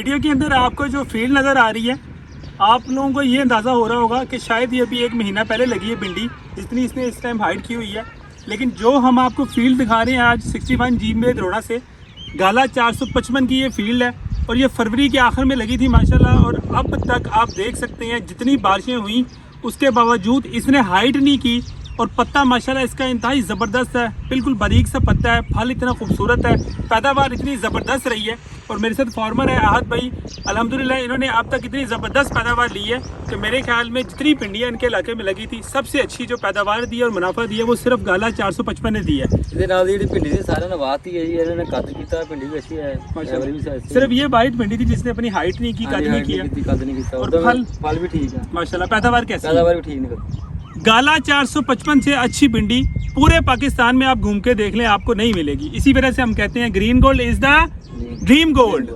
Video के अंदर आपको जो फील्ड नज़र आ रही है, आप लोगों को ये अंदाज़ा हो रहा होगा कि शायद ये अभी 1 महीना पहले लगी है भिंडी, जितनी इसने इस टाइम हाइट की हुई है। लेकिन जो हम आपको फील्ड दिखा रहे हैं आज 61 जी में दरोड़ा से, गाला 455 की ये फील्ड है और ये फरवरी के आखिर में लगी थी माशाल्लाह। और अब तक आप देख सकते हैं जितनी बारिशें हुई उसके बावजूद इसने हाइट नहीं की और पत्ता माशाल्लाह इसका इंतहाई ज़बरदस्त है, बिल्कुल बारीक सा पत्ता है, फल इतना खूबसूरत है, पैदावार इतनी ज़बरदस्त रही है। और मेरे साथ फार्मर है आहत भाई, अल्हम्दुलिल्लाह इन्होंने अब तक इतनी ज़बरदस्त पैदावार ली है कि मेरे ख्याल में जितनी भिंडियाँ इनके इलाके में लगी थी सबसे अच्छी जो पैदावार दी है और मुनाफा दिया वो सिर्फ गाला 455 ने दी है। सिर्फ ये वाइट भिंडी थी जिसने अपनी हाइट नहीं की, कद नहीं किया और फल भी ठीक है माशाल्लाह। पैदावार कैसी? पैदावार भी ठीक निकलती। गाला 455 से अच्छी भिंडी पूरे पाकिस्तान में आप घूम के देख लें आपको नहीं मिलेगी। इसी वजह से हम कहते हैं green gold is the dream gold.